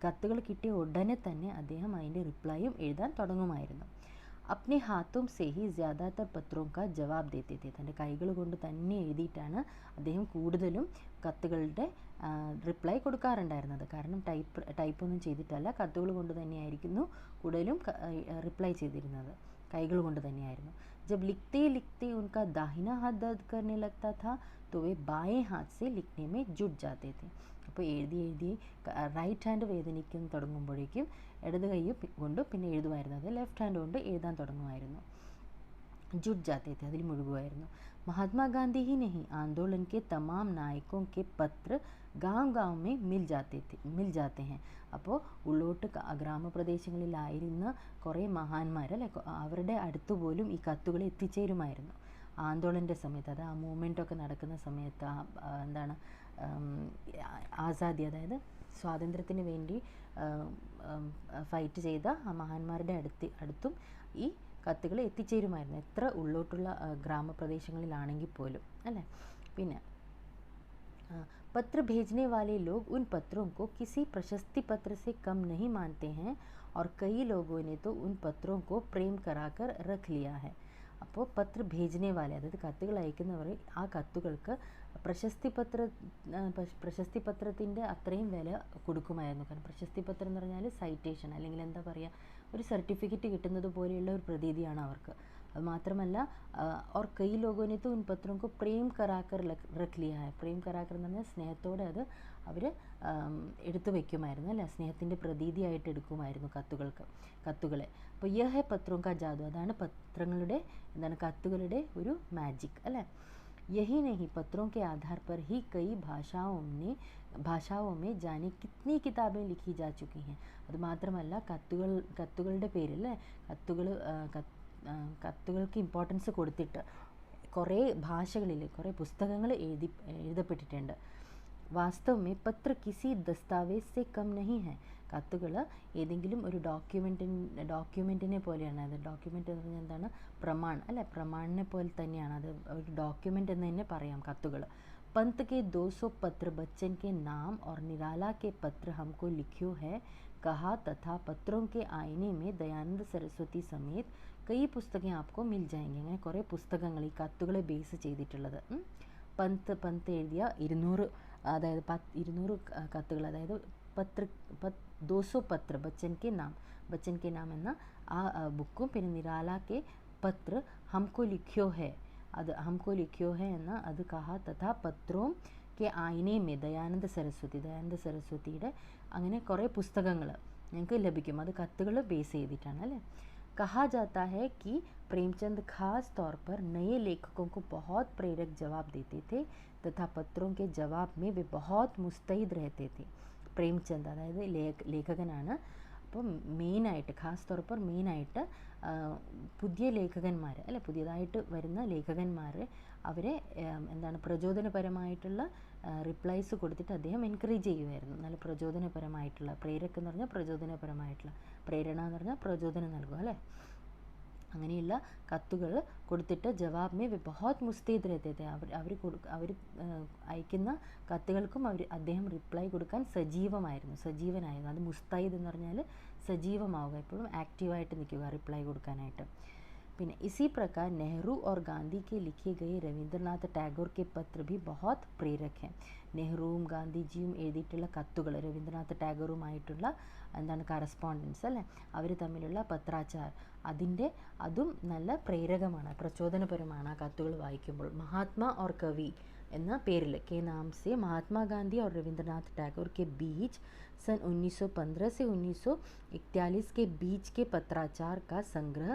കത്തുകൾ കിട്ടിയ ഉടനെ തന്നെ അദ്ദേഹം അതിൻ്റെ റിപ്ലൈയും എഴുതാൻ തുടങ്ങുമായിരുന്നു. अपने हाथों से ही ज़्यादातर पत्रों का जवाब देते थे. തൻ്റെ കൈകൾ കൊണ്ട് തന്നെ എഴുതിയിട്ടാണ് അദ്ദേഹം കൂടുതലും കത്തുകളുടെ റിപ്ലൈ കൊടുക്കാറുണ്ടായിരുന്നത്. കാരണം ടൈപ്പൊന്നും ചെയ്തിട്ടല്ല, കത്തുകൾ കൊണ്ട് തന്നെയായിരിക്കുന്നു കൂടുതലും റിപ്ലൈ ചെയ്തിരുന്നത്, കൈകൾ കൊണ്ട് തന്നെയായിരുന്നു. जब लिखते लिखते उनका दाहिना हाथ दर्द करने लगता था तो वे बाएं हाथ से लिखने में जुट जाते थे. അപ്പോൾ എഴുതി റൈറ്റ് ഹാൻഡ് വേദനിക്കാൻ തുടങ്ങുമ്പോഴേക്കും ഇടത് കൈ കൊണ്ട് പിന്നെ എഴുതുമായിരുന്നു, അത് ലെഫ്റ്റ് ഹാൻഡ് കൊണ്ട് എഴുതാൻ തുടങ്ങുമായിരുന്നു. जुट जाते थे, അതിൽ മുഴുകുമായിരുന്നു. महात्मा गांधी ही नहीं, आंदोलन के तमाम नायकों के पत्र गांव में मिल जाते हैं. അപ്പോൾ ഉള്ളോട്ട് ഗ്രാമപ്രദേശങ്ങളിലായിരുന്ന കുറേ മഹാന്മാർ അല്ലെ, അവരുടെ അടുത്ത് പോലും ഈ കത്തുകൾ എത്തിച്ചേരുമായിരുന്നു ആന്തോളൻ്റെ സമയത്ത്. അത് ആ മൂവ്മെൻറ്റൊക്കെ നടക്കുന്ന സമയത്ത് എന്താണ് ആസാദി, അതായത് സ്വാതന്ത്ര്യത്തിന് വേണ്ടി ഫൈറ്റ് ചെയ്ത ആ മഹാന്മാരുടെ അടുത്തും ഈ കത്തുകൾ എത്തിച്ചേരുമായിരുന്നു, എത്ര ഉള്ളോട്ടുള്ള ഗ്രാമപ്രദേശങ്ങളിലാണെങ്കിൽ പോലും അല്ലേ. പിന്നെ पत्र भेजने वाले लोग उन पत्रों को किसी प्रशस्ति पत्र से कम नहीं मानते हैं और कई लोगों ने तो उन पत्रों को प्रेम कराकर रख लिया है. അപ്പോൾ പത്ര ഭേജനെ വാലെ, അതായത് കത്തുകൾ അയക്കുന്നവർ ആ കത്തുകൾക്ക് പ്രശസ്തി പത്രത്തിൻ്റെ അത്രയും വില കൊടുക്കുമായിരുന്നു. കാരണം പ്രശസ്തി പത്രം എന്ന് പറഞ്ഞാൽ സൈറ്റേഷൻ അല്ലെങ്കിൽ എന്താ പറയുക, ഒരു സർട്ടിഫിക്കറ്റ് കിട്ടുന്നത് പോലെയുള്ള ഒരു പ്രതീതിയാണ് അവർക്ക്. അത് മാത്രമല്ല और कई लोगों ने तो उन पत्रों को प्रेम कराकर रख लिया है. പ്രേം കരാക്കർ എന്ന് പറഞ്ഞാൽ സ്നേഹത്തോടെ അത് അവർ എടുത്തു വയ്ക്കുമായിരുന്നു അല്ലേ, സ്നേഹത്തിൻ്റെ പ്രതീതിയായിട്ട് എടുക്കുമായിരുന്നു കത്തുകളെ. അപ്പോൾ യഹ है पत्रों का जादू, അതാണ് കത്തുകളുടെ ഒരു മാജിക് അല്ലേ. यही नहीं, पत्रों के आधार पर ही कई भाषाओं में जाने कितनी किताबें लिखी जा चुकी हैं. അത് മാത്രമല്ല കത്തുകളുടെ പേരിൽ കത്തുകൾക്ക് ഇമ്പോർട്ടൻസ് കൊടുത്തിട്ട് കുറേ ഭാഷകളിൽ കുറേ പുസ്തകങ്ങൾ എഴുതപ്പെട്ടിട്ടുണ്ട്. വാസ്തവമേ പത്ര കിസി ദസ്താവേസ് സെ കം നഹി ഹെ. കത്തുകൾ ഏതെങ്കിലും ഒരു ഡോക്യുമെൻറ്റിനെ പോലെയാണ്. അത് ഡോക്യുമെൻ്റ് എന്ന് പറഞ്ഞാൽ എന്താണ്, പ്രമാൺ അല്ലേ, പ്രമാണിനെ പോലെ തന്നെയാണ്, അത് ഒരു ഡോക്യുമെൻ്റ് എന്ന് തന്നെ പറയാം കത്തുകൾ. पंत के 200 पत्र बच्चन के नाम और निराला के पत्र हमको लिखियो है कहा तथा पत्रों के आईने में दयानंद सरस्वती समेत कई पुस्तकें आपको मिल जाएंगे. അങ്ങനെ കുറേ പുസ്തകങ്ങൾ ഈ കത്തുകളെ ബേസ് ചെയ്തിട്ടുള്ളത്. പന്ത് എഴുതിയ 200 കത്തുകൾ, അതായത് 200 പത്ര ബച്ചൻ കെ നാം എന്ന ആ ബുക്കും പിന്നെ നിരാല കെ പത്ര ഹംകോ ലിഖ്യോ ഹെ അത് ഹംകോ ലിഖ്യോ ഹെ എന്ന അത് കഹ തഥാ പത്രോം കെ ആയിനേമേ ദയാനന്ദ സരസ്വതിയുടെ അങ്ങനെ കുറേ പുസ്തകങ്ങൾ ഞങ്ങൾക്ക് ലഭിക്കും. അത് കത്തുകൾ ബേസ് ചെയ്തിട്ടാണ് അല്ലേ. कहा जाता है कि प्रेमचंद खास तौर पर नए लेखकों को बहुत प्रेरक जवाब देते थे तथा पत्रों के जवाब में वे बहुत मुस्तैद रहते थे. പ്രേംചന്ദ് അതായത് ലേഖകനാണ്. അപ്പോൾ മെയിനായിട്ട് ഖാസ് തौर पर മെയിനായിട്ട് പുതിയ ലേഖകന്മാർ അല്ലെ, പുതിയതായിട്ട് വരുന്ന ലേഖകന്മാർ അവരെ എന്താണ് പ്രചോദനപരമായിട്ടുള്ള റിപ്ലൈസ് കൊടുത്തിട്ട് അദ്ദേഹം എൻകറേജ് ചെയ്യുമായിരുന്നു. നല്ല പ്രചോദനപരമായിട്ടുള്ള, പ്രേരക് എന്ന് പറഞ്ഞാൽ പ്രചോദനപരമായിട്ടുള്ള, പ്രേരണ എന്ന് പറഞ്ഞാൽ പ്രചോദനം നൽകുക അല്ലേ. അങ്ങനെയുള്ള കത്തുകൾ കൊടുത്തിട്ട് ജവാബ് മേ ബഹുത് മുസ്തൈദ് രഹത്തെ അവർ അയക്കുന്ന കത്തുകൾക്കും അദ്ദേഹം റിപ്ലൈ കൊടുക്കാൻ സജീവനായിരുന്നു. അത് മുസ്തൈദ് എന്ന് പറഞ്ഞാൽ സജീവമാവുക, എപ്പോഴും ആക്റ്റീവായിട്ട് നിൽക്കുക റിപ്ലൈ കൊടുക്കാനായിട്ട്. പിന്നെ इसी प्रकार नेहरू और गांधी के लिखे गए रविंद्रनाथ टैगोर के पत्र भी बहुत प्रेरक हैं. നെഹ്റുവും ഗാന്ധിജിയും എഴുതിയിട്ടുള്ള കത്തുകൾ, രവീന്ദ്രനാഥ് ടാഗോറുമായിട്ടുള്ള എന്താണ് കറസ്പോണ്ടൻസ് അല്ലേ, അവർ തമ്മിലുള്ള പത്രാചാർ, അതും നല്ല പ്രേരകമാണ്, പ്രചോദനപരമാണ് ആ കത്തുകൾ വായിക്കുമ്പോൾ. മഹാത്മാ और कवि എന്ന പേരിൽ के नाम से महात्मा गांधी और रविंद्रनाथ टैगोर के बीच सन 1915 से 1941 के बीच के पत्राचार का संग्रह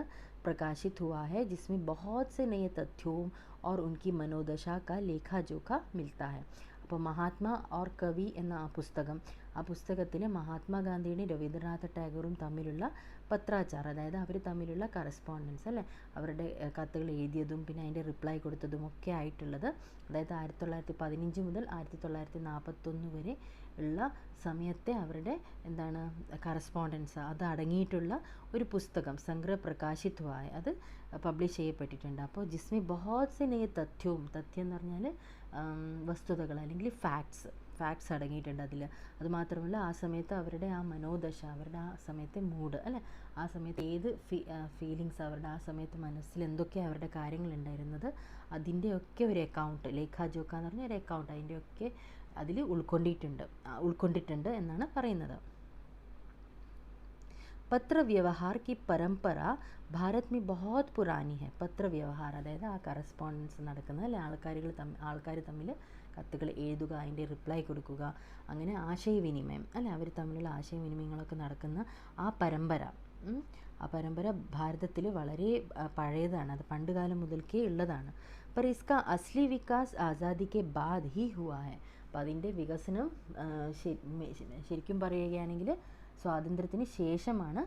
प्रकाशित हुआ है, जिसमें बहुत से नए तथ्यों और उनकी मनोदशा का लेखा जोखा मिलता है. അപ്പോൾ മഹാത്മാ ഓർ കവി എന്ന ആ പുസ്തകത്തിൽ മഹാത്മാഗാന്ധിയുടെയും രവീന്ദ്രനാഥ് ടാഗോറും തമ്മിലുള്ള പത്രാചാർ, അതായത് അവർ തമ്മിലുള്ള കറസ്പോണ്ടൻസ് അല്ലേ, അവരുടെ കത്തുകൾ എഴുതിയതും പിന്നെ അതിൻ്റെ റിപ്ലൈ കൊടുത്തതും ഒക്കെ ആയിട്ടുള്ളത്, അതായത് 1915 മുതൽ 1941 വരെ ഉള്ള സമയത്തെ അവരുടെ എന്താണ് കറസ്പോണ്ടൻസ് അത് അടങ്ങിയിട്ടുള്ള ഒരു പുസ്തകം സംഗ്രഹ പ്രകാശിത്വമായ അത് പബ്ലിഷ് ചെയ്യപ്പെട്ടിട്ടുണ്ട്. അപ്പോൾ ജിസ്മി ബഹുത് സെ നയ തഥ്യം എന്ന് പറഞ്ഞാൽ വസ്തുതകൾ അല്ലെങ്കിൽ ഫാക്ട്സ് അടങ്ങിയിട്ടുണ്ട് അതിൽ. അതുമാത്രമല്ല ആ സമയത്ത് അവരുടെ ആ മനോദശ, അവരുടെ ആ സമയത്തെ മൂഡ് അല്ലേ, ആ സമയത്ത് ഏത് ഫീലിങ്സ് അവരുടെ ആ സമയത്ത് മനസ്സിൽ എന്തൊക്കെയാണ് അവരുടെ കാര്യങ്ങളുണ്ടായിരുന്നത് അതിൻ്റെയൊക്കെ ഒരു അക്കൗണ്ട്, ലേഖാജോക്ക എന്ന് പറഞ്ഞ ഒരു അക്കൗണ്ട് അതിൻ്റെയൊക്കെ അതിൽ ഉൾക്കൊണ്ടിട്ടുണ്ട് എന്നാണ് പറയുന്നത്. പത്ര വ്യവഹാർ की परंपरा भारत में बहुत पुरानी है. പത്ര വ്യവഹാർ അതായത് ആ കറസ്പോണ്ടൻസ് നടക്കുന്നത് അല്ലെ, ആൾക്കാർ തമ്മിൽ കത്തുകൾ എഴുതുക, അതിൻ്റെ റിപ്ലൈ കൊടുക്കുക, അങ്ങനെ ആശയവിനിമയം അല്ലെ, അവർ തമ്മിലുള്ള ആശയവിനിമയങ്ങളൊക്കെ നടക്കുന്ന ആ പരമ്പര ഭാരതത്തിൽ വളരെ പഴയതാണ്, അത് പണ്ടുകാലം മുതൽക്കേ ഉള്ളതാണ്. पर इसका असली विकास आज़ादी के बाद ही हुआ है. അപ്പം അതിൻ്റെ വികസനം ശരിക്കും പറയുകയാണെങ്കിൽ സ്വാതന്ത്ര്യത്തിന് ശേഷമാണ്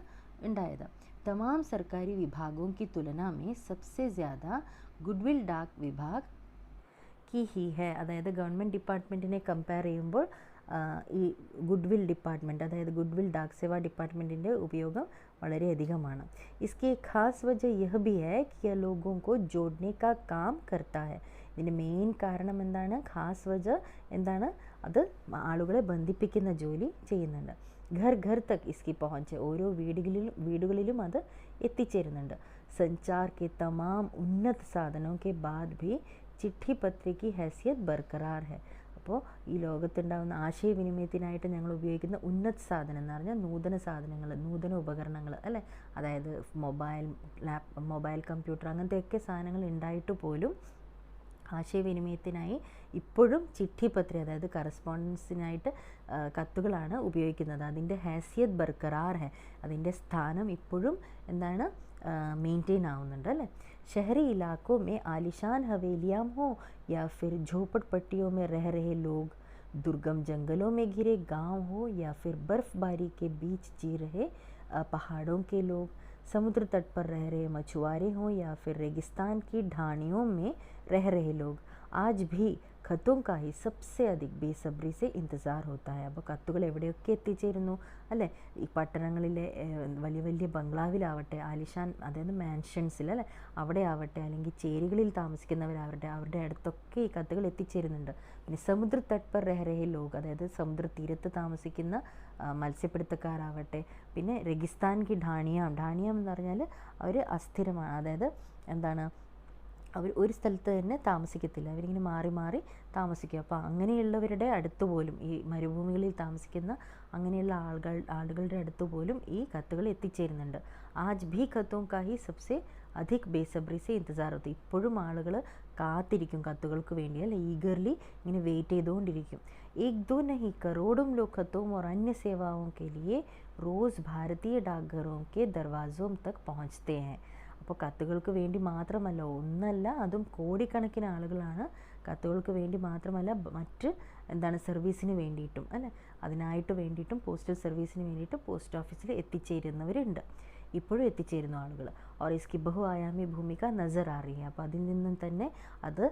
ഉണ്ടായത്. तमाम सरकारी विभागों की तुलना में सबसे ज़्यादा गुडविल डाक विभाग की ही है. അതായത് ഗവൺമെൻറ് ഡിപ്പാർട്ട്മെൻറ്റിനെ കമ്പയർ ചെയ്യുമ്പോൾ ഈ ഗുഡ്വിൽ ഡിപ്പാർട്ട്മെൻറ്റ്, അതായത് ഗുഡ്വിൽ ഡാക് സേവ ഡിപ്പാർട്ട്മെൻറ്റിൻ്റെ ഉപയോഗം വളരെയധികമാണ്. इसकी खास वजह यह भी है कि यह लोगों को जोड़ने का काम करता है. ഇതിൻ്റെ മെയിൻ കാരണം എന്താണ്, ഖാസ് വജ എന്താണ്, അത് ആളുകളെ ബന്ധിപ്പിക്കുന്ന ജോലി ചെയ്യുന്നുണ്ട്. ഘർ ഘർ തക് ഇസ്കി പहुँचे, ഓരോ വീടുകളിലും അത് എത്തിച്ചേരുന്നുണ്ട്. संचार के तमाम उन्नत साधनों के बाद भी चिट्ठी पत्र की हैसियत बरकरार है. അപ്പോൾ ഈ ലോകത്തുണ്ടാകുന്ന ആശയവിനിമയത്തിനായിട്ട് ഞങ്ങൾ ഉപയോഗിക്കുന്ന ഉന്നത സാധനം എന്ന് പറഞ്ഞാൽ നൂതന സാധനങ്ങൾ, നൂതന ഉപകരണങ്ങൾ അല്ലേ, അതായത് മൊബൈൽ കമ്പ്യൂട്ടർ അങ്ങനത്തെയൊക്കെ സാധനങ്ങൾ ഉണ്ടായിട്ട് പോലും ആശയവിനിമയത്തിനായി ഇപ്പോഴും ചിട്ടിപത്രി അതായത് കറസ്പോണ്ടൻസിനായിട്ട് കത്തുകളാണ് ഉപയോഗിക്കുന്നത്. അതിൻ്റെ ഹാസിയത്ത് ബർക്കറാർ ഹെ, അതിൻ്റെ സ്ഥാനം ഇപ്പോഴും എന്താണ് മെയിൻറ്റെയിൻ ആവുന്നുണ്ട് അല്ലേ. शहरी इलाकों में आलिशान हवेलियाँ हो या फिर झोपड़पट्टियों में रह रहे लोग, दुर्गम जंगलों में घिरे गांव हो या फिर बर्फबारी के बीच जी रहे पहाड़ों के लोग, समुद्र तट पर रह रहे मछुआरे हों या फिर रेगिस्तान की ढाणियों में रह रहे लोग, आज भी ഖത്തും കായി സബ്സെ അധിക് ബേസബ്രി സെ ഇന്തസാർ ഹോത്താ ഹെ. അപ്പോൾ കത്തുകൾ എവിടെയൊക്കെ എത്തിച്ചേരുന്നു അല്ലേ, ഈ പട്ടണങ്ങളിലെ വലിയ വലിയ ബംഗ്ലാവിലാവട്ടെ, ആലിഷാൻ അതായത് മാൻഷൻസിൽ അല്ലേ, അവിടെ ആവട്ടെ, അല്ലെങ്കിൽ ചേരികളിൽ അവരുടെ അടുത്തൊക്കെ ഈ കത്തുകൾ എത്തിച്ചേരുന്നുണ്ട്. പിന്നെ സമുദ്ര തട്ട് പർ രഹ രഹേ ലോഗ്, അതായത് സമുദ്ര തീരത്ത് താമസിക്കുന്ന മത്സ്യപിടുത്തക്കാരാവട്ടെ, പിന്നെ റെഗിസ്ഥാൻ കി ഢാണിയാം എന്ന് പറഞ്ഞാൽ അവർ അസ്ഥിരമാണ്, അതായത് എന്താണ് അവർ ഒരു സ്ഥലത്ത് തന്നെ താമസിക്കത്തില്ല, അവരിങ്ങനെ മാറി മാറി താമസിക്കും. അപ്പോൾ അങ്ങനെയുള്ളവരുടെ അടുത്ത് പോലും, ഈ മരുഭൂമികളിൽ താമസിക്കുന്ന അങ്ങനെയുള്ള ആളുകളുടെ അടുത്ത് പോലും ഈ കത്തുകൾ എത്തിച്ചേരുന്നുണ്ട്. ആജ് ഭീ ഖത്തോं का ही सबसे अधिक बेसब्री से इंतज़ार होता है. ഇപ്പോഴും ആളുകൾ കാത്തിരിക്കും കത്തുകൾക്ക് വേണ്ടി, അല്ലെ, ഈഗർലി ഇങ്ങനെ വെയിറ്റ് ചെയ്തുകൊണ്ടിരിക്കും. एक दो नहीं करोड़ों लोग खतों और अन्य सेवाओं के लिए रोज़ भारतीय डाकघरों के दरवाज़ों तक पहुँचते हैं. അപ്പോൾ കത്തുകൾക്ക് വേണ്ടി മാത്രമല്ല, ഒന്നല്ല, അതും കോടിക്കണക്കിന് ആളുകളാണ് കത്തുകൾക്ക് വേണ്ടി മാത്രമല്ല മറ്റ് സർവീസിന് വേണ്ടിയിട്ടും, അല്ലേ, അതിനായിട്ട് വേണ്ടിയിട്ടും പോസ്റ്റൽ സർവീസിന് വേണ്ടിയിട്ടും പോസ്റ്റ് ഓഫീസിൽ എത്തിച്ചേരുന്നവരുണ്ട്, ഇപ്പോഴും എത്തിച്ചേരുന്ന ആളുകൾ. ഓർ ഇസ്കി ബഹു ആയാമി ഭൂമിക നസർ ആ റഹി. അപ്പോൾ അതിൽ നിന്നും തന്നെ അത്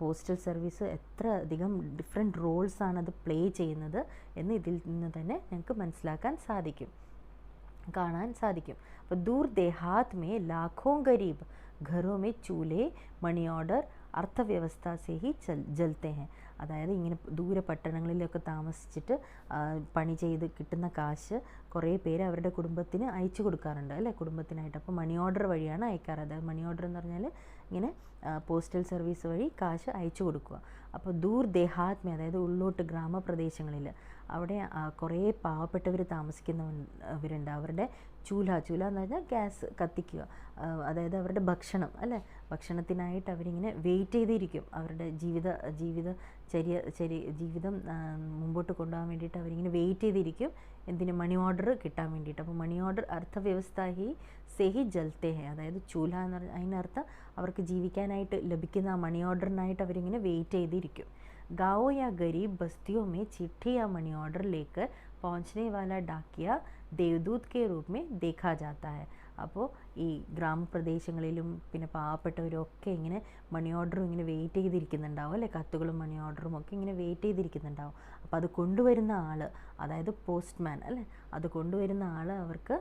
പോസ്റ്റൽ സർവീസ് എത്ര അധികം ഡിഫറെൻറ്റ് റോൾസാണ് അത് പ്ലേ ചെയ്യുന്നത് എന്ന് ഇതിൽ നിന്ന് തന്നെ ഞങ്ങൾക്ക് മനസ്സിലാക്കാൻ സാധിക്കും, കാണാൻ സാധിക്കും. അപ്പോൾ दूर देहात में लाखों गरीब घरों में चूल्हे मनी ऑर्डर അർത്ഥവ്യവസ്ഥ സേ ഹി ജലത്തെ ഹെ. അതായത് ഇങ്ങനെ ദൂരെ പട്ടണങ്ങളിലൊക്കെ താമസിച്ചിട്ട് പണി ചെയ്ത് കിട്ടുന്ന കാശ് കുറേ പേര് അവരുടെ കുടുംബത്തിന് അയച്ചു കൊടുക്കാറുണ്ട്, അല്ലേ, കുടുംബത്തിനായിട്ട്. അപ്പോൾ മണി ഓർഡർ വഴിയാണ് അയക്കാറ്. അതായത് മണി ഓർഡർ എന്ന് പറഞ്ഞാൽ ഇങ്ങനെ പോസ്റ്റൽ സർവീസ് വഴി കാശ് അയച്ചു കൊടുക്കുക. അപ്പോൾ ദൂർ ദേഹാത്മ, അതായത് ഉള്ളോട്ട് ഗ്രാമപ്രദേശങ്ങളിൽ അവിടെ കുറേ പാവപ്പെട്ടവർ താമസിക്കുന്നവരുണ്ട്. അവരുടെ ചൂല എന്ന് പറഞ്ഞാൽ ഗ്യാസ് കത്തിക്കുക, അതായത് അവരുടെ ഭക്ഷണം, അല്ലേ, ഭക്ഷണത്തിനായിട്ട് അവരിങ്ങനെ വെയിറ്റ് ചെയ്തിരിക്കും. അവരുടെ ജീവിതം മുമ്പോട്ട് കൊണ്ടുപോകാൻ വേണ്ടിയിട്ട് അവരിങ്ങനെ വെയിറ്റ് ചെയ്തിരിക്കും. എന്തിന്? മണി ഓർഡർ കിട്ടാൻ വേണ്ടിയിട്ട്. അപ്പോൾ മണി ഓർഡർ അർത്ഥവ്യവസ്ഥ ഹി സെഹി ജലത്തെ ഹെ. അതായത് ചൂല എന്ന് പറഞ്ഞാൽ അതിനർത്ഥം അവർക്ക് ജീവിക്കാനായിട്ട് ലഭിക്കുന്ന ആ മണി ഓർഡറിനായിട്ട് അവരിങ്ങനെ വെയിറ്റ് ചെയ്തിരിക്കും. गाँव या गरीब बस्तियों में चिट्ठी या मनी ऑर्डर लेकर पहुंचने वाला डाकिया देवदूत के रूप में देखा जाता है. അപ്പോൾ ഈ ഗ്രാമപ്രദേശങ്ങളിലും പിന്നെ പാവപ്പെട്ടവരും ഒക്കെ ഇങ്ങനെ മണി ഓർഡറും ഇങ്ങനെ വെയിറ്റ് ചെയ്തിരിക്കുന്നുണ്ടാവും, അല്ലേ, കത്തുകളും മണി ഓർഡറും ഒക്കെ ഇങ്ങനെ വെയിറ്റ് ചെയ്തിരിക്കുന്നുണ്ടാവും. അപ്പോൾ അത് കൊണ്ടുവരുന്ന ആൾ, അതായത് പോസ്റ്റ്മാൻ, അല്ലേ, അത് കൊണ്ടുവരുന്ന ആൾ അവർക്ക്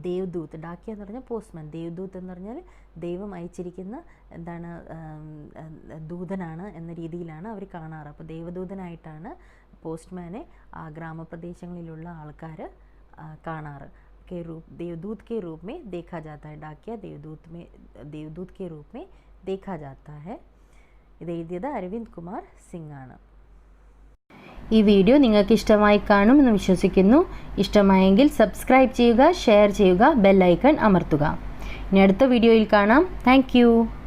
ദേവദൂത്, ഡാക്കിയ എന്ന് പറഞ്ഞാൽ പോസ്റ്റ്മാൻ, ദേവദൂത് എന്ന് പറഞ്ഞാൽ ദൈവം അയച്ചിരിക്കുന്ന ദൂതനാണ് എന്ന രീതിയിലാണ് അവർ കാണാറ്. അപ്പോൾ ദേവദൂതനായിട്ടാണ് പോസ്റ്റ്മാനെ ആ ഗ്രാമപ്രദേശങ്ങളിലുള്ള ആൾക്കാർ കാണാറ്. देवदूत के रूप में देखा जाता है. डाकिया देवदूत के रूप में देखा जाता है. ഇത് എഴുതിയത് അരവിന്ദ് കുമാർ സിംഗ് ആണ്. ഈ വീഡിയോ നിങ്ങൾക്ക് ഇഷ്ടമായി കാണുമെന്ന് വിശ്വസിക്കുന്നു. ഇഷ്ടമായെങ്കിൽ സബ്സ്ക്രൈബ് ചെയ്യുക, ഷെയർ ചെയ്യുക, ബെൽ ഐക്കൺ അമർത്തുക. ഇനി അടുത്ത വീഡിയോയിൽ കാണാം. താങ്ക്